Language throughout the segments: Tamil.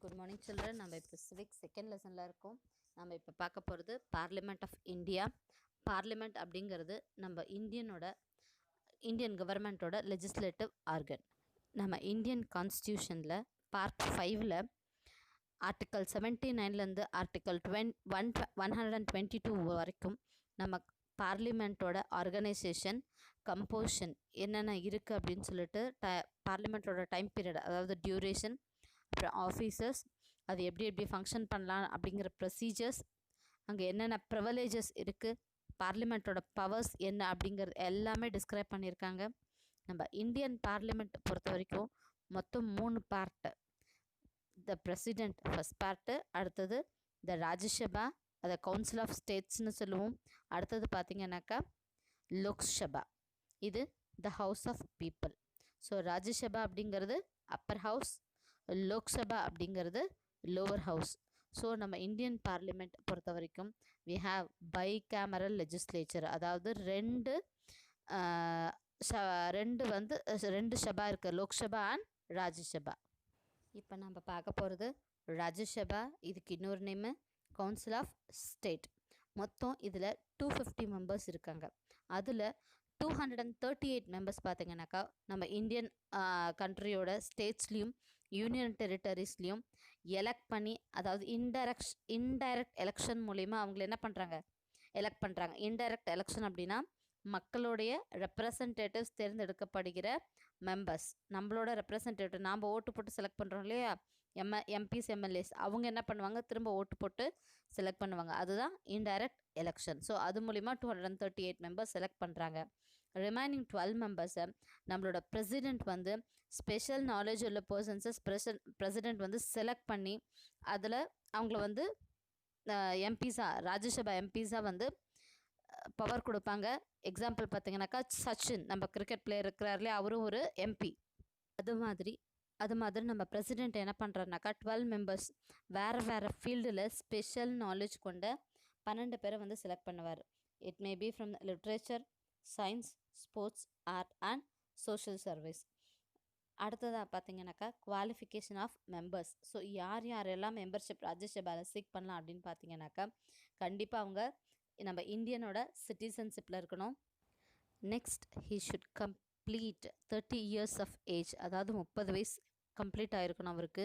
Good morning children. நம்ம இப்போ சிவிக் செகண்ட் லெசனில் இருக்கோம். நம்ம இப்போ பார்க்க போகிறது பார்லிமெண்ட் ஆஃப் இந்தியா. பார்லிமெண்ட் அப்படிங்கிறது நம்ம இந்தியன் கவர்மெண்ட்டோட லெஜிஸ்லேட்டிவ் ஆர்கன். நம்ம இந்தியன் கான்ஸ்டியூஷனில் பார்ட் 5ல் ஆர்டிக்கல் 79லேருந்து ஆர்டிக்கல் 122 வரைக்கும் நம்ம பார்லிமெண்ட்டோட ஆர்கனைசேஷன் கம்போசிஷன் என்னென்ன இருக்குது அப்படின்னு சொல்லிட்டு பார்லிமெண்ட்டோட டைம் பீரியட், அதாவது டியூரேஷன், அப்புறம் ஆஃபீஸர்ஸ், அது எப்படி ஃபங்க்ஷன் பண்ணலாம் அப்படிங்கிற ப்ரொசீஜர்ஸ், அங்கே என்னென்ன ப்ரிவிலேஜஸ் இருக்குது, பார்லிமெண்ட்டோட பவர்ஸ் என்ன அப்படிங்கிறது எல்லாமே டிஸ்கிரைப் பண்ணியிருக்காங்க. நம்ம இந்தியன் பார்லிமெண்ட் பொறுத்த வரைக்கும் மொத்தம் 3 பார்ட்டு. த பிரசிடெண்ட் ஃபஸ்ட் பார்ட்டு, அடுத்தது த ராஜ்யசபா, அதை கவுன்சில் ஆஃப் ஸ்டேட்ஸ்னு சொல்லுவோம். அடுத்தது பார்த்திங்கனாக்கா லோக்சபா, இது the house of people. So Rajya Sabha அப்படிங்கிறது அப்பர் ஹவுஸ், லோக்சபா அப்படிங்கிறது லோவர் ஹவுஸ். ஸோ நம்ம இந்தியன் பார்லிமெண்ட் பொறுத்த வரைக்கும் we have bicameral legislature, அதாவது ரெண்டு சபா இருக்குது, லோக்சபா அண்ட் ராஜ்யசபா. இப்போ நம்ம பார்க்க போகிறது ராஜ்யசபா, இதுக்கு இன்னொரு நேமு கவுன்சில் ஆஃப் ஸ்டேட். மொத்தம் இதில் 250 மெம்பர்ஸ் இருக்காங்க. அதில் 238 மெம்பர்ஸ் பார்த்திங்கனாக்கா நம்ம இந்தியன் கண்ட்ரியோட ஸ்டேட்ஸ்லேயும் யூனியன் டெரிட்டரிஸ்லேயும் எலெக்ட் பண்ணி, அதாவது இன்டைரக்ட் எலெக்ஷன் மூலிமா அவங்கள என்ன பண்ணுறாங்க, எலெக்ட் பண்ணுறாங்க. இன்டைரக்ட் எலெக்ஷன் அப்படின்னா மக்களுடைய ரெப்ரசன்டேட்டிவ்ஸ் தேர்ந்தெடுக்கப்படுகிற மெம்பர்ஸ். நம்மளோட ரெப்ரசன்டேட்டிவ் நாம் ஓட்டு போட்டு செலக்ட் பண்ணுறோம் இல்லையா, எம்பிஸ் எம்எல்ஏஸ், அவங்க என்ன பண்ணுவாங்க, திரும்ப ஓட்டு போட்டு செலக்ட் பண்ணுவாங்க. அதுதான் இன்டைரக்ட் எலெக்ஷன். ஸோ அது மூலிமா 238 மெம்பர்ஸ் செலக்ட் பண்ணுறாங்க. ரிமைனிங் 12 மெம்பர்ஸை நம்மளோட பிரசிடெண்ட் வந்து ஸ்பெஷல் நாலேஜ் உள்ள பர்சன்ஸை பிரசிடெண்ட் வந்து செலக்ட் பண்ணி அதில் அவங்கள வந்து ராஜ்யசபா எம்பிஸாக வந்து பவர் கொடுப்பாங்க. எக்ஸாம்பிள் பார்த்தீங்கன்னாக்கா சச்சின், நம்ம கிரிக்கெட் பிளேயர் இருக்கிறார்லே, அவரும் ஒரு எம்பி. அது மாதிரி நம்ம பிரசிடெண்ட் என்ன பண்ணுறாருனாக்கா 12 மெம்பர்ஸ் வேறு ஃபீல்டில் ஸ்பெஷல் நாலேஜ் கொண்ட 12 பேரை வந்து செலக்ட் பண்ணுவார். It may be from literature, science, sports, art and social service. அடுத்ததாக பார்த்தீங்கன்னாக்கா குவாலிஃபிகேஷன் ஆஃப் மெம்பர்ஸ். ஸோ யாரெல்லாம் மெம்பர்ஷிப் ராஜ்யசபாவில் சீக் பண்ணலாம் அப்படின்னு பார்த்தீங்கன்னாக்கா கண்டிப்பாக அவங்க நம்ம இந்தியனோட சிட்டிசன்ஷிப்பில் இருக்கணும். Next, he should complete 30 years of age, அதாவது 30 வயசு கம்ப்ளீட் ஆகிருக்கணும் அவருக்கு.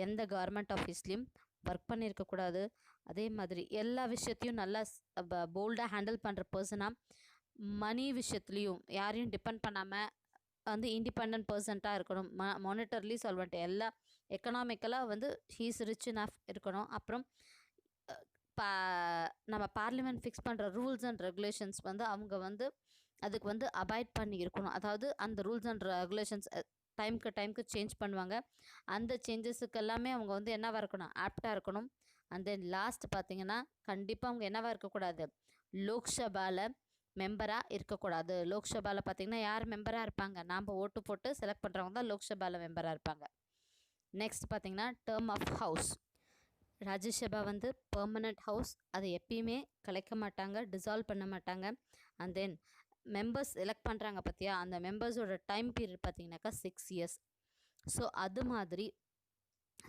எந்த கவர்மெண்ட் ஆஃபீஸ்லேயும் ஒர்க் பண்ணியிருக்கக்கூடாது. அதே மாதிரி எல்லா விஷயத்தையும் நல்லா போல்டாக ஹேண்டில் பண்ணுற பர்சனாக, மணி விஷயத்துலேயும் யாரையும் டிபெண்ட் பண்ணாமல் வந்து இண்டிபெண்ட் பர்சன்ட்டாக இருக்கணும். மானிட்டர்லி சால்வெண்ட், எல்லா எக்கனாமிக்கலாக வந்து ஹீஸ் ரிச் இனஃப் இருக்கணும். அப்புறம் நம்ம பார்லிமெண்ட் ஃபிக்ஸ் பண்ணுற ரூல்ஸ் அண்ட் ரெகுலேஷன்ஸ் வந்து அவங்க வந்து அதுக்கு வந்து அபாய்ட் பண்ணி இருக்கணும். அதாவது அந்த ரூல்ஸ் அண்ட் ரெகுலேஷன்ஸ் டைமுக்கு சேஞ்ச் பண்ணுவாங்க. அந்த சேஞ்சஸுக்கு எல்லாமே அவங்க வந்து என்னவாக இருக்கணும், ஆப்டாக இருக்கணும். அண்ட் தென் லாஸ்ட் பார்த்திங்கன்னா கண்டிப்பாக அவங்க என்னவாக இருக்கக்கூடாது, லோக்சபாவில் மெம்பராக இருக்கக்கூடாது. லோக்சபாவில் பார்த்திங்கன்னா யார் மெம்பராக இருப்பாங்க, நாம் ஓட்டு போட்டு செலக்ட் பண்ணுறவங்க தான் லோக்சபாவில் மெம்பராக இருப்பாங்க. நெக்ஸ்ட் பார்த்திங்கன்னா டேர்ம் ஆஃப் ஹவுஸ். ராஜ்யசபா வந்து பெர்மனண்ட் ஹவுஸ், அதை எப்பயுமே கலைக்க மாட்டாங்க, டிசால்வ் பண்ண மாட்டாங்க. அண்ட் தென் மெம்பர்ஸ் எலெக்ட் பண்ணுறாங்க பார்த்தியா, அந்த மெம்பர்ஸோட டைம் பீரியட் பார்த்திங்கனாக்கா 6 இயர்ஸ். ஸோ அது மாதிரி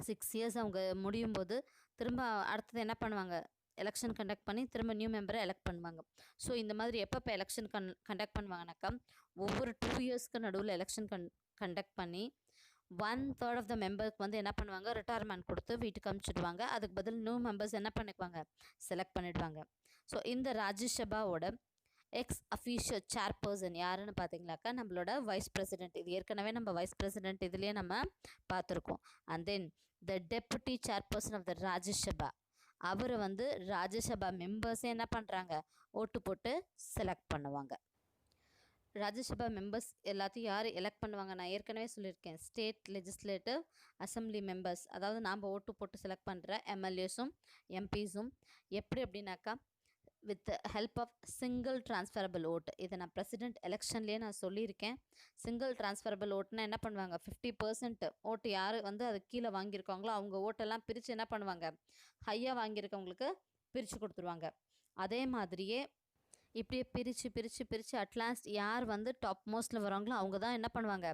6 இயர்ஸ் அவங்க முடியும் போது திரும்ப அடுத்தது என்ன பண்ணுவாங்க, எலெக்ஷன் கண்டக்ட் பண்ணி திரும்ப நியூ மெம்பரை எலெக்ட் பண்ணுவாங்க. ஸோ இந்த மாதிரி எப்போ எலெக்ஷன் கண்டக்ட் பண்ணுவாங்கனாக்கா ஒவ்வொரு 2 இயர்ஸ்க்கு நடுவில் எலெக்ஷன் கண்டக்ட் பண்ணி 1/3 ஆஃப் த மெம்பருக்கு வந்து என்ன பண்ணுவாங்க, ரிட்டையர்மெண்ட் கொடுத்து வீட்டுக்கு அனுப்பிச்சிடுவாங்க. அதுக்கு பதில் நியூ மெம்பர்ஸ் என்ன பண்ணிக்குவாங்க, செலக்ட் பண்ணிடுவாங்க. ஸோ இந்த ராஜ்யசபாவோட எக்ஸ் அஃபீஷியல் சேர்பர்சன் யாருன்னு பார்த்தீங்கன்னாக்கா நம்மளோட வைஸ் பிரசிடென்ட். இது ஏற்கனவே நம்ம வைஸ் பிரசிடென்ட் இதுலேயே நம்ம பார்த்துருக்கோம். And then the deputy chairperson of the Rajya Sabha, அவர் வந்து ராஜ்யசபா மெம்பர்ஸே என்ன பண்ணுறாங்க, ஓட்டு போட்டு செலக்ட் பண்ணுவாங்க. ராஜ்யசபா மெம்பர்ஸ் எல்லாத்தையும் யார் எலெக்ட் பண்ணுவாங்க, நான் ஏற்கனவே சொல்லியிருக்கேன், ஸ்டேட் லெஜிஸ்லேட்டிவ் அசம்பிளி மெம்பர்ஸ், அதாவது நாம் ஓட்டு போட்டு செலக்ட் பண்ணுற எம்எல்ஏஸும் எம்பிஸும். எப்படி அப்படின்னாக்கா with help of single transferable vote. இதை நான் பிரசிடெண்ட் எலெக்ஷன்லேயே நான் சொல்லியிருக்கேன். சிங்கிள் டிரான்ஸ்ஃபரபிள் ஓட்டுனா என்ன பண்ணுவாங்க, 50% ஓட்டு யார் வந்து அது கீழே வாங்கியிருக்காங்களோ அவங்க ஓட்டெல்லாம் பிரித்து என்ன பண்ணுவாங்க, ஹையாக வாங்கியிருக்கவங்களுக்கு பிரித்து கொடுத்துருவாங்க. அதே மாதிரியே இப்படியே பிரித்து அட்லாஸ்ட் யார் வந்து டாப் மோஸ்ட்டில் வராங்களோ அவங்க தான் என்ன பண்ணுவாங்க,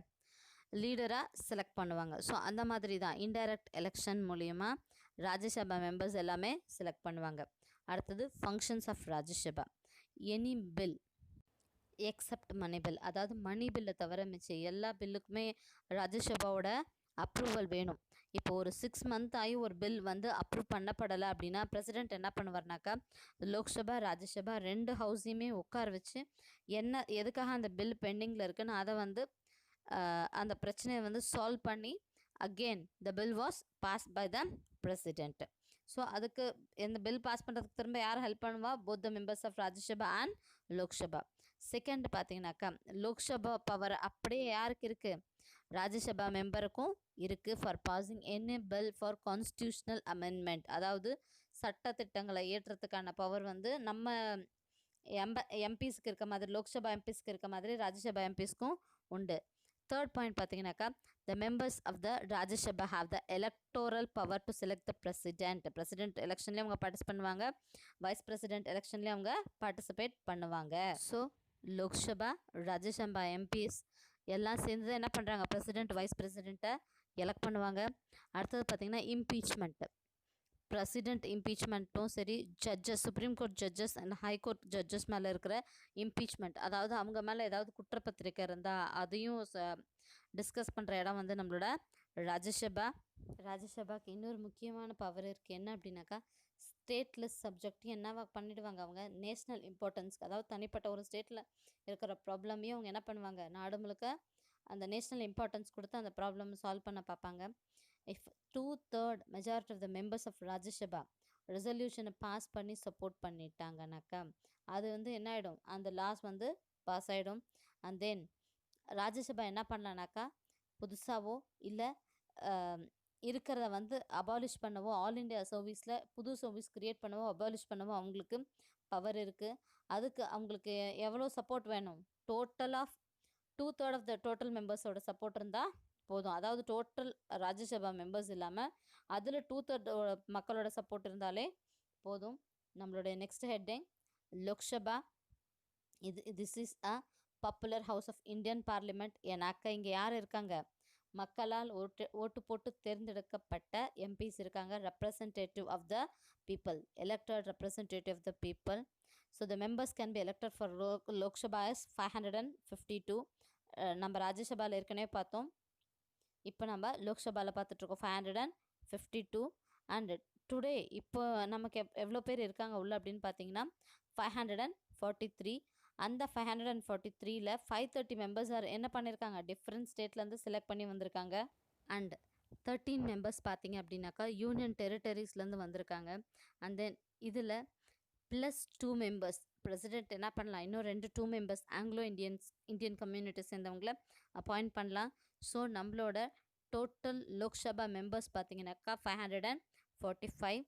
லீடராக செலக்ட் பண்ணுவாங்க. ஸோ அந்த மாதிரி தான் இன்டைரக்ட் எலெக்ஷன் மூலிமா ராஜ்யசபா மெம்பர்ஸ் எல்லாமே செலக்ட் பண்ணுவாங்க. அடுத்தது functions of Rajya Sabha. Any bill except money bill, அதாவது மணி பில்லை தவிர மிச்சம் எல்லா பில்லுக்குமே ராஜ்யசபாவோட அப்ரூவல் வேணும். இப்போ ஒரு 6 மந்த் ஆகி ஒரு பில் வந்து அப்ரூவ் பண்ணப்படலை அப்படின்னா பிரசிடெண்ட் என்ன பண்ணுவார்னாக்கா லோக்சபா ராஜ்யசபா 2 ஹவுஸையுமே உட்கார வச்சு எதுக்காக அந்த பில் பெண்டிங்கில் இருக்குன்னு அதை வந்து அந்த பிரச்சனையை வந்து சால்வ் பண்ணி again the bill was pass by the president. So அதுக்கு இந்த பில் பாஸ் பண்ணுறதுக்கு திரும்ப யார் ஹெல்ப் பண்ணுவா? Both the members of Rajya Sabha and Lok Sabha. Second பார்த்தீங்கன்னாக்கா லோக்சபா பவர் அப்படியே யாருக்கு இருக்குது? ராஜ்யசபா மெம்பருக்கும் இருக்குது for passing any bill for constitutional amendment, அதாவது சட்ட திட்டங்களை ஏற்றுறதுக்கான பவர் வந்து நம்ம எம்பிஸ்க்கு இருக்க மாதிரி லோக்சபா எம்பிஸ்க்கு இருக்க மாதிரி ராஜ்யசபா எம்பிஸ்க்கும் உண்டு. தேர்ட் பாயிண்ட் பார்த்தீங்கன்னாக்கா the members of the Rajya Sabha have the electoral power to select the president எலெக்ஷன்லேயும் அவங்க பார்ட்டிசிபேட் பண்ணுவாங்க, வைஸ் பிரசிடெண்ட் எலெக்ஷன்லேயும் அவங்க பார்ட்டிசிபேட் பண்ணுவாங்க. ஸோ லோக்சபா ராஜ்யசபா எம்பிஸ் எல்லாம் சேர்ந்து என்ன பண்ணுறாங்க? பிரசிடெண்ட் வைஸ் பிரசிடெண்ட்டை எலெக்ட் பண்ணுவாங்க. அடுத்தது பார்த்திங்கன்னா இம்பீச்மெண்ட். பிரசிடெண்ட் இம்பீச்மெண்ட்டும் சரி, judges supreme court judges and high court judges மேலே இருக்கிற இம்பீச்மெண்ட், அதாவது அவங்க மேலே ஏதாவது குற்றப்பத்திரிக்கை இருந்தால் அதையும் டிஸ்கஸ் பண்ணுற இடம் வந்து நம்மளோட ராஜ்யசபாக்கு இன்னொரு முக்கியமான பவர் இருக்குது. என்ன அப்படின்னாக்கா ஸ்டேட்லெஸ் சப்ஜெக்டையும் என்னவா பண்ணிடுவாங்க? அவங்க நேஷ்னல் இம்பார்ட்டன்ஸ்க்கு, அதாவது தனிப்பட்ட ஒரு ஸ்டேட்டில் இருக்கிற ப்ராப்ளமையும் அவங்க என்ன பண்ணுவாங்க? நாடு முழுக்க அந்த நேஷ்னல் இம்பார்ட்டன்ஸ் கொடுத்து அந்த ப்ராப்ளம் சால்வ் பண்ண பார்ப்பாங்க. If 2/3 majority of the members of Rajya Sabha ரெசல்யூஷனை பாஸ் பண்ணி சப்போர்ட் பண்ணிட்டாங்கனாக்கா அது வந்து என்ன ஆகிடும்? அந்த லாஸ் வந்து பாஸ் ஆகிடும். அண்ட் தென் ராஜ்யசபா என்ன பண்ணலான்னாக்கா புதுசாவோ இல்லை இருக்கிறத வந்து அபாலிஷ் பண்ணவோ, ஆல் இண்டியா சர்வீஸில் புது சர்வீஸ் க்ரியேட் பண்ணவோ அபாலிஷ் பண்ணவோ அவங்களுக்கு பவர் இருக்குது. அதுக்கு அவங்களுக்கு எவ்வளோ சப்போர்ட் வேணும்? Total of 2/3 of the total மெம்பர்ஸோட சப்போர்ட் இருந்தால் போதும். அதாவது டோட்டல் ராஜ்யசபா மெம்பர்ஸ் இல்லாமல் அதில் 2/3 மக்களோட சப்போர்ட் இருந்தாலே போதும். நம்மளுடைய next heading Lok Sabha. This is a popular house of Indian parliament. ஏன்னாக்கா இங்கே யார் இருக்காங்க? மக்களால் ஓட்டு போட்டு தேர்ந்தெடுக்கப்பட்ட எம்பிஸ் இருக்காங்க, representative of the people, elected representative of the people. So the members can be elected for Lok Sabha is 552. நம்ம ராஜ்யசபாவில் ஏற்கனவே பார்த்தோம், இப்போ நம்ம லோக்சபாவில் பார்த்துட்ருக்கோம் 552. அண்ட் டுடே இப்போ நமக்கு எவ்வளோ பேர் இருக்காங்க உள்ள அப்படின்னு பார்த்தீங்கன்னா 543. அந்த 543ல் 530 மெம்பர்ஸ் என்ன பண்ணியிருக்காங்க? டிஃப்ரெண்ட் ஸ்டேட்லேருந்து செலக்ட் பண்ணி வந்திருக்காங்க. அண்ட் 13 மெம்பர்ஸ் பார்த்தீங்க அப்படின்னாக்கா யூனியன் டெரிட்டரிஸ்லேருந்து வந்திருக்காங்க. அண்ட் தென் இதில் +2 மெம்பர்ஸ் பிரசிடெண்ட் என்ன பண்ணலாம்? இன்னும் 2 மெம்பர்ஸ் ஆங்கிலோ இந்தியன் கம்யூனிட்டி சேர்ந்தவங்கள அப்பாயிண்ட் பண்ணலாம். ஸோ நம்மளோட டோட்டல் லோக்சபா மெம்பர்ஸ் பார்த்தீங்கன்னாக்கா 545.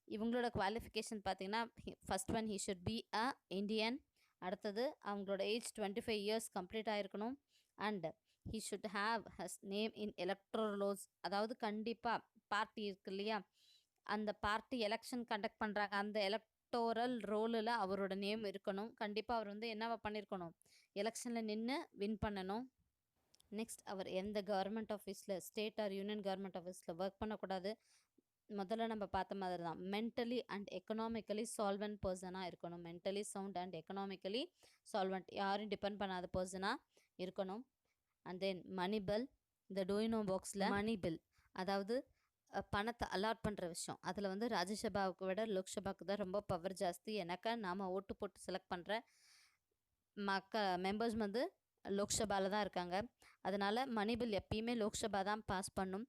இவங்களோட குவாலிஃபிகேஷன் பார்த்தீங்கன்னா first one he should be a Indian. அடுத்தது அவங்களோட ஏஜ் 25 இயர்ஸ் கம்ப்ளீட் ஆகிருக்கணும். And he should have his name in electoral rolls, அதாவது கண்டிப்பாக பார்ட்டி இருக்கு இல்லையா, அந்த பார்ட்டி எலெக்ஷன் கண்டக்ட் பண்ணுறாங்க, அந்த எலக்டோரல் ரோலில் அவரோட நேம் இருக்கணும். கண்டிப்பாக அவர் வந்து என்னவா பண்ணியிருக்கணும்? எலெக்ஷனில் நின்று வின் பண்ணணும். நெக்ஸ்ட் அவர் எந்த கவர்மெண்ட் ஆஃபீஸில் ஸ்டேட் ஆர் யூனியன் கவர்மெண்ட் ஆஃபீஸில் ஒர்க் பண்ணக்கூடாது. முதல்ல நம்ம பார்த்த மாதிரி தான் மென்டலி அண்ட் எக்கனாமிக்கலி சால்வெண்ட் பர்சனாக இருக்கணும். Mentally sound and economically solvent, யாரும் டிபெண்ட் பண்ணாத பர்சனாக இருக்கணும். அண்ட் தென் மணி பில், இந்த டூயினோ பாக்ஸில் மணி பில், அதாவது பணத்தை அலாட் பண்ணுற விஷயம், அதில் வந்து ராஜ்யசபாவுக்கு விட லோக்சபாவுக்கு தான் ரொம்ப பவர் ஜாஸ்தி. எனக்கா நாம் ஓட்டு போட்டு செலக்ட் பண்ணுற மெம்பர்ஸ் வந்து லோக்சபாவில் தான் இருக்காங்க. அதனால் மணி பில் எப்பயுமே லோக்சபா தான் பாஸ் பண்ணும்.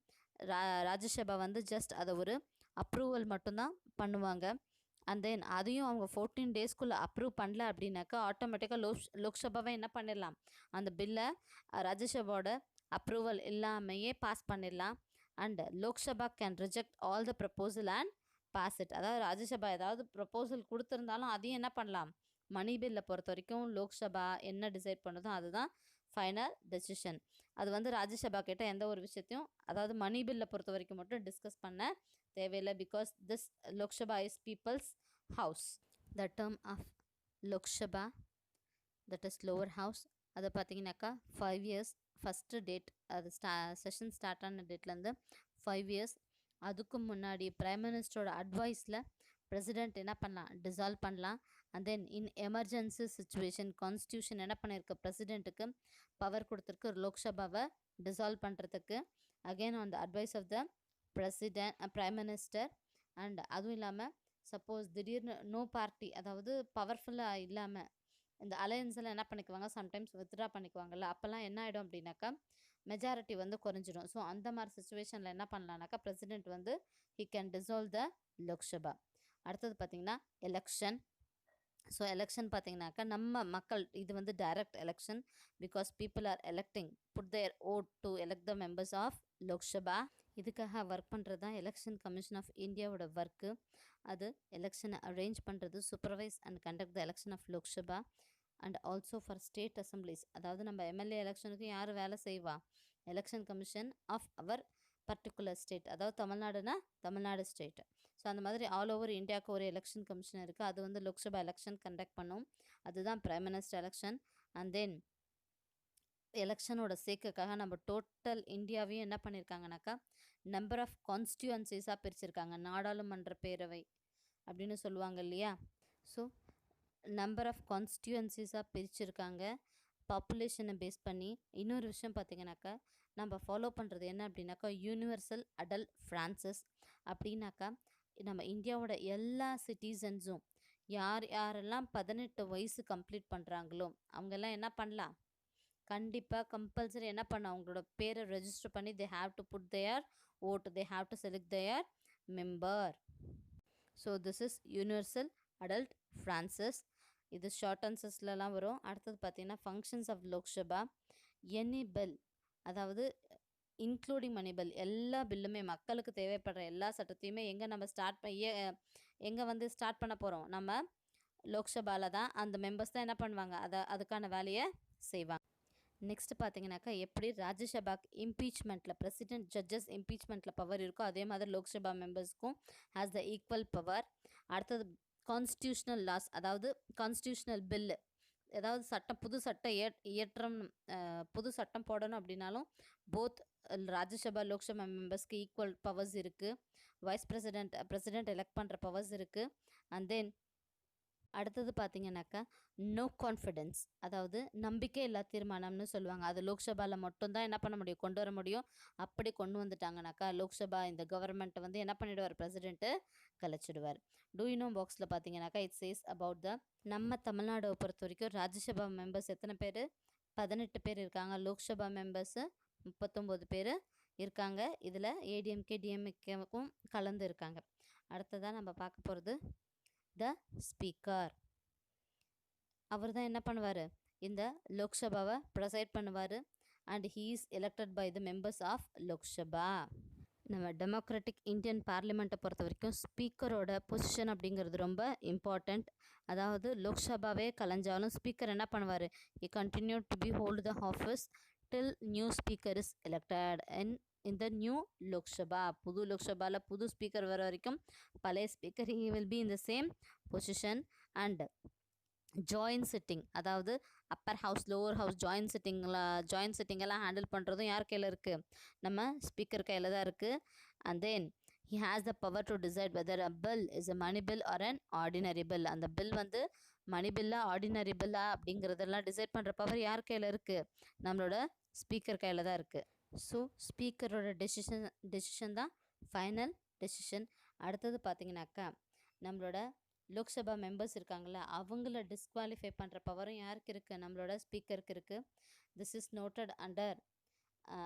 ராஜ்யசபா வந்து ஜஸ்ட் அதை ஒரு அப்ரூவல் மட்டும்தான் பண்ணுவாங்க. அண்ட் தென் அதையும் அவங்க 14 டேஸ்க்குள்ளே அப்ரூவ் பண்ணல அப்படின்னாக்கா ஆட்டோமேட்டிக்காக லோக்சபாவை என்ன பண்ணிடலாம்? அந்த பில்லை ராஜ்யசபாவோட அப்ரூவல் இல்லாமையே பாஸ் பண்ணிடலாம். And Lok Sabha can reject all the proposal and pass it. அதாவது ராஜ்யசபா ஏதாவது ப்ரப்போசல் கொடுத்துருந்தாலும் அதையும் என்ன பண்ணலாம்? மணி பில்லை பொறுத்த வரைக்கும் லோக்சபா என்ன டிசைட் பண்ணுதோ அதுதான் ஃபைனல் டெசிஷன். அது வந்து ராஜ்யசபா கிட்ட எந்த ஒரு விஷயத்தையும், அதாவது மணி பில்லை பொறுத்த வரைக்கும் மட்டும் டிஸ்கஸ் பண்ண தேவையில்லை. Because this Lok Sabha is people's house. The term of Lok Sabha, that is lower house, அதை பார்த்தீங்கன்னாக்கா 5 years. ஃபஸ்ட்டு டேட் அது செஷன் ஸ்டார்ட் ஆன டேட்லேருந்து 5 இயர்ஸ். அதுக்கு முன்னாடி பிரைம் மினிஸ்டரோட அட்வைஸில் பிரசிடெண்ட் என்ன பண்ணலாம், டிசால்வ் பண்ணலாம். And then in emergency situation constitution என்ன பண்ணியிருக்கு, பிரசிடெண்ட்டுக்கு பவர் கொடுத்துருக்கு லோக்சபாவை டிசால்வ் பண்ணுறதுக்கு, again on the advice of the prime minister. And அதுவும் இல்லாமல் சப்போஸ் திடீர்னு நோ பார்ட்டி, அதாவது பவர்ஃபுல்லாக இல்லாமல் இந்த அலையன்ஸில் என்ன பண்ணிக்குவாங்க, சம்டைம்ஸ் வித்ட்ரா பண்ணிக்குவாங்கல்ல, அப்போல்லாம் என்ன ஆகிடும் அப்படின்னாக்கா மெஜாரிட்டி வந்து குறைஞ்சிடும். ஸோ அந்த மாதிரி சுச்சுவேஷனில் என்ன பண்ணலான்னாக்கா பிரசிடெண்ட் வந்து ஹி கேன் டிசால்வ் த லோக்சபா. அடுத்தது பார்த்திங்கன்னா எலெக்ஷன். ஸோ எலெக்ஷன் பார்த்திங்கனாக்கா நம்ம மக்கள், இது வந்து direct election because people are electing put their vote to elect the members of Lok Sabha. இதுக்காக ஒர்க் பண்ணுறது தான் எலெக்ஷன் கமிஷன் ஆஃப் இந்தியாவோட ஒர்க்கு. அது எலெக்ஷனை அரேஞ்ச் பண்ணுறது, supervise and conduct the election of Lok Sabha and also for state assemblies. அதாவது நம்ம எம்எல்ஏ எலெக்ஷனுக்கு யார் வேலை செய்வா, election commission of our particular state, அதாவது தமிழ்நாடுனா தமிழ்நாடு ஸ்டேட். ஸோ அந்த மாதிரி ஆல் ஓவர் இந்தியாவுக்கு ஒரு எலெக்ஷன் கமிஷன் இருக்குது. அது வந்து லோக்சபா எலெக்ஷன் கண்டக்ட் பண்ணும். அதுதான் prime minister election. And then எலெக்ஷனோட சேர்க்கைக்காக நம்ம டோட்டல் இந்தியாவையும் என்ன பண்ணியிருக்காங்கனாக்கா நம்பர் ஆஃப் கான்ஸ்டியூன்சிஸாக பிரிச்சிருக்காங்க. நாடாளுமன்ற பேரவை அப்படின்னு சொல்லுவாங்க இல்லையா. ஸோ நம்பர் ஆஃப் கான்ஸ்டியூன்சிஸாக பிரிச்சிருக்காங்க பாப்புலேஷனை பேஸ் பண்ணி. இன்னொரு விஷயம் பார்த்திங்கனாக்கா நம்ம ஃபாலோ பண்ணுறது என்ன அப்படின்னாக்கா யூனிவர்சல் அடல்ட் ஃப்ரான்சஸ். அப்படின்னாக்கா நம்ம இந்தியாவோட எல்லா சிட்டிசன்ஸும் யார் யாரெல்லாம் 18 வயசு கம்ப்ளீட் பண்ணுறாங்களோ அவங்கெல்லாம் என்ன பண்ணலாம், கண்டிப்பாக கம்பல்சரி என்ன பண்ண அவங்களோட பேரை ரெஜிஸ்டர் பண்ணி they have to put their vote, they have to select their member. So this is universal adult franchise. இது ஷார்ட் ஆன்சர்ஸ்லாம் வரும். அடுத்தது பார்த்தீங்கன்னா functions of Lok Sabha. Any bill, அதாவது இன்க்ளூடிங் மணி பில், எல்லா பில்லுமே மக்களுக்கு தேவைப்படுற எல்லா சட்டத்தையுமே எங்கே நம்ம எங்கே வந்து ஸ்டார்ட் பண்ண போகிறோம், நம்ம லோக்சபாவில் தான். அந்த மெம்பர்ஸ் தான் என்ன பண்ணுவாங்க, அதுக்கான வேலையை செய்வாங்க. நெக்ஸ்ட் பார்த்தீங்கன்னாக்கா எப்படி ராஜ்யசபாக்கு இம்பீச்மெண்ட்டில் பிரசிடென்ட் ஜட்ஜஸ் இம்பீச்மெண்ட்டில் பவர் இருக்கோ அதே மாதிரி லோக்சபா மெம்பர்ஸ்க்கும் ஹேஸ் த ஈக்குவல் பவர். அடுத்தது கான்ஸ்டியூஷனல் லாஸ், அதாவது கான்ஸ்டியூஷனல் பில்லு, ஏதாவது சட்டம் புது சட்டம் புது சட்டம் போடணும் அப்படின்னாலும் போத் ராஜ்யசபா லோக்சபா மெம்பர்ஸ்க்கு ஈக்குவல் பவர்ஸ் இருக்குது. வைஸ் பிரசிடெண்ட் எலெக்ட் பண்ணுற பவர்ஸ் இருக்குது. அண்ட் தென் அடுத்தது பார்த்தீங்கன்னாக்கா நோ கான்ஃபிடென்ஸ், அதாவது நம்பிக்கை இல்லா தீர்மானம்னு சொல்லுவாங்க. அது லோக்சபாவில் மட்டும்தான் என்ன பண்ண முடியும், கொண்டு வர முடியும். அப்படி கொண்டு வந்துட்டாங்கனாக்கா லோக்சபா இந்த கவர்மெண்ட்டை வந்து என்ன பண்ணிவிடுவார், பிரசிடெண்ட்டு கலைச்சிடுவார். டூயினோ பாக்ஸில் பார்த்தீங்கன்னாக்கா இட் சேஸ் அபவுட் த நம்ம தமிழ்நாடு பொறுத்த வரைக்கும் ராஜ்யசபா மெம்பர்ஸ் எத்தனை பேர், 18 பேர் இருக்காங்க. லோக்சபா மெம்பர்ஸு 39 பேர் இருக்காங்க. இதில் ஏடிஎம்கே டிஎம்கேவுக்கும் கலந்து இருக்காங்க. அடுத்ததாக நம்ம பார்க்க போகிறது த ஸ்பீக்கர். அவர் தான் என்ன பண்ணுவார், இந்த லோக்சபாவை ப்ரெசைட் பண்ணுவார். And he is elected by the members of Lok Sabha. நம்ம டெமோக்ராட்டிக் இந்தியன் பார்லிமெண்ட்டை பொறுத்த வரைக்கும் ஸ்பீக்கரோட பொசிஷன் அப்படிங்கிறது ரொம்ப இம்பார்ட்டண்ட். அதாவது லோக்சபாவே கலைஞ்சாலும் ஸ்பீக்கர் என்ன பண்ணுவார், he continue to be hold the office till new speaker is elected in the new Lok Sabha. புது லோக்சபாவில் புது ஸ்பீக்கர் வர வரைக்கும் பழைய speaker he will be in the same position. and joint sitting, அதாவது upper house lower house joint சிட்டிங்கெல்லாம் ஹேண்டில் பண்ணுறதும் யார் கையில் இருக்குது, நம்ம ஸ்பீக்கர் கையில் தான் இருக்குது. And then he has the power to decide whether a bill is a money bill or an ordinary bill. அந்த பில் வந்து மணி பில்லா ஆர்டினரி பில்லா அப்படிங்கிறதெல்லாம் டிசைட் பண்ணுற பவர் யார் கையில் இருக்குது, நம்மளோட ஸ்பீக்கர் கையில் தான் இருக்குது. ஸோ ஸ்பீக்கரோட டெசிஷன் தான் ஃபைனல் டெசிஷன். அடுத்தது பார்த்தீங்கன்னாக்கா நம்மளோட லோக்சபா மெம்பர்ஸ் இருக்காங்களா அவங்கள டிஸ்குவாலிஃபை பண்ணுற பவரும் யாருக்கு இருக்குது, நம்மளோட ஸ்பீக்கருக்கு இருக்குது. This is noted under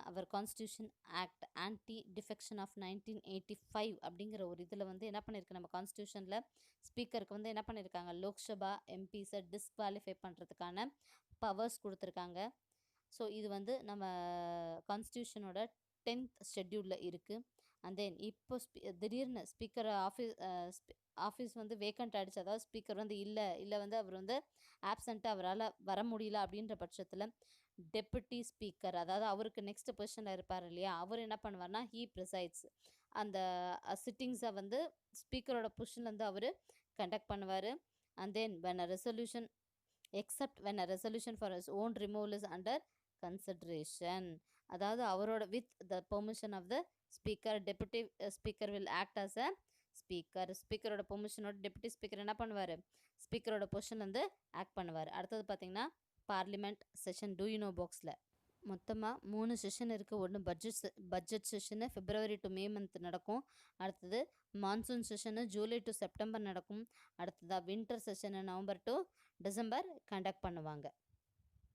our constitution act anti defection of 1985 அப்படிங்கிற ஒரு இதில் வந்து என்ன பண்ணியிருக்கு, நம்ம கான்ஸ்டியூஷனில் ஸ்பீக்கருக்கு வந்து என்ன பண்ணியிருக்காங்க, லோக்சபா எம்பிஸை டிஸ்குவாலிஃபை பண்ணுறதுக்கான பவர்ஸ் கொடுத்துருக்காங்க. ஸோ இது வந்து நம்ம கான்ஸ்டியூஷனோட 10th ஷெட்யூலில் இருக்குது. அண்ட் தென் இப்போ திடீர்னு ஸ்பீக்கர் ஆஃபீஸ் வந்து வேக்கண்ட் ஆகிடுச்சு, அதாவது ஸ்பீக்கர் வந்து இல்லை வந்து அவர் வந்து ஆப்சண்ட்டாக அவரால் வர முடியல அப்படின்ற பட்சத்தில் டெப்புட்டி ஸ்பீக்கர், அதாவது அவருக்கு நெக்ஸ்ட் பொசிஷனில் இருப்பார் இல்லையா, அவர் என்ன பண்ணுவார்னா ஹீ ப்ரிசைட்ஸ் அந்த சிட்டிங்ஸை வந்து ஸ்பீக்கரோட பொசிஷன்லேருந்து அவர் கண்டக்ட் பண்ணுவார். And then when a resolution for his own removal is under consideration. அதாவது அவரோட with the permission of the speaker deputy speaker will act as a ஸ்பீக்கரோட பெர்மிஷனோட டெபுட்டி ஸ்பீக்கர் என்ன பண்ணுவார், ஸ்பீக்கரோட பொசிஷன் வந்து ஆக்ட் பண்ணுவார். அடுத்தது பார்த்தீங்கன்னா parliament session do you know பாக்ஸில் மொத்தமாக 3 செஷன் இருக்குது. ஒன்று budget session February to May month நடக்கும். அடுத்தது monsoon session July to September நடக்கும். அடுத்ததாக winter session November to December conduct பண்ணுவாங்க.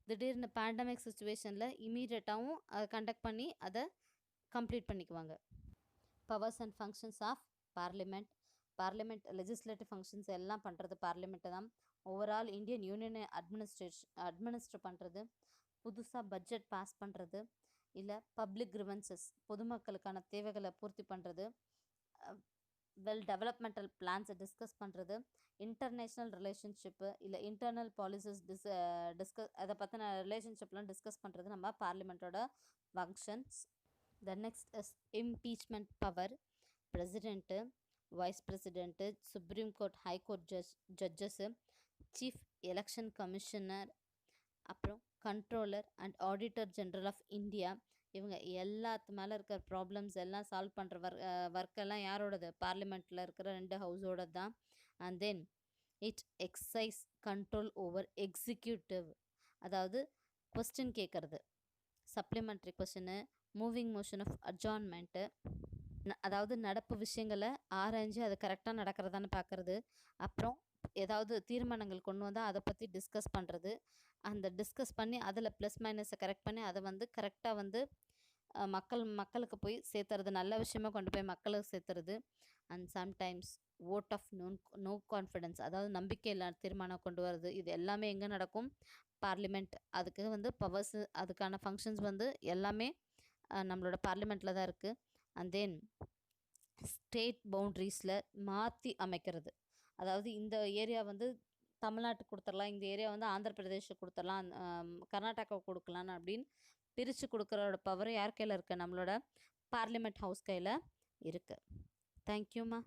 திடீர்னு பேண்டமிக் சுச்சுவேஷனில் இமீடியட்டாகவும் அதை கண்டக்ட் பண்ணி அதை கம்ப்ளீட் பண்ணிக்குவாங்க. Powers and functions of parliament legislative functions எல்லாம் பண்ணுறது பார்லிமெண்ட்டு தான். ஓவரால் இந்தியன் யூனியனை அட்மினிஸ்டர் பண்ணுறது, புதுசாக பட்ஜெட் பாஸ் பண்ணுறது, இல்லை பப்ளிக் கிரிவன்சஸ் பொதுமக்களுக்கான தேவைகளை பூர்த்தி பண்ணுறது, டெவலப்மெண்டல் பிளான்ஸை டிஸ்கஸ் பண்ணுறது, இன்டர்நேஷ்னல் ரிலேஷன்ஷிப்பு இல்லை இன்டர்னல் பாலிசிஸ் டிஸ்கஸ் அதை பற்றின ரிலேஷன்ஷிப்லாம் டிஸ்கஸ் பண்ணுறது நம்ம பார்லிமெண்ட்டோட functions. The next is impeachment power. President, vice president, supreme court high court judges, chief election commissioner, அப்புறம் controller and auditor general of India, இவங்க எல்லாத்து மேலே இருக்கிற ப்ராப்ளம்ஸ் எல்லாம் சால்வ் பண்ணுற ஒர்க்கெல்லாம் யாரோடது, பார்லிமெண்ட்டில் இருக்கிற 2 ஹவுஸோட தான். And then it exercise control over executive, அதாவது கொஸ்டின் கேட்குறது, சப்ளிமெண்ட்ரி கொஸ்டின்னு, மூவிங் மோஷன் ஆஃப் அட்ஜார்ன்மெண்ட்டு, அதாவது நடப்பு விஷயங்களை ஆராய்ஞ்சு அது கரெக்டாக நடக்கிறதான்னு பார்க்குறது, அப்புறம் ஏதாவது தீர்மானங்கள் கொண்டு வந்தால் அதை பற்றி டிஸ்கஸ் பண்ணுறது, அந்த டிஸ்கஸ் பண்ணி அதில் ப்ளஸ் மைனஸை கரெக்ட் பண்ணி அதை வந்து கரெக்டாக வந்து மக்களுக்கு போய் சேர்த்துறது, நல்ல விஷயமா கொண்டு போய் மக்களுக்கு சேர்த்துறது. And sometimes vote of no confidence, அதாவது நம்பிக்கை இல்லாத தீர்மானம் கொண்டு வரது. இது எல்லாமே எங்கே நடக்கும், பார்லிமெண்ட். அதுக்கு வந்து பவர்ஸு, அதுக்கான ஃபங்க்ஷன்ஸ் வந்து எல்லாமே நம்மளோட பார்லிமெண்ட்டில் தான் இருக்குது. அண்ட் தென் ஸ்டேட் பவுண்ட்ரிஸில் மாற்றி அமைக்கிறது, அதாவது இந்த ஏரியா வந்து தமிழ்நாட்டுக்கு கொடுத்துடலாம், இந்த ஏரியா வந்து ஆந்திர பிரதேஷுக்கு கொடுத்துடலாம், கர்நாடகாவுக்கு கொடுக்கலான்னு அப்படின்னு பிரித்து கொடுக்குறோட பவர் யார் கையில் இருக்குது, நம்மளோட பார்லிமெண்ட் ஹவுஸ் கையில் இருக்குது. தேங்க்யூம்மா.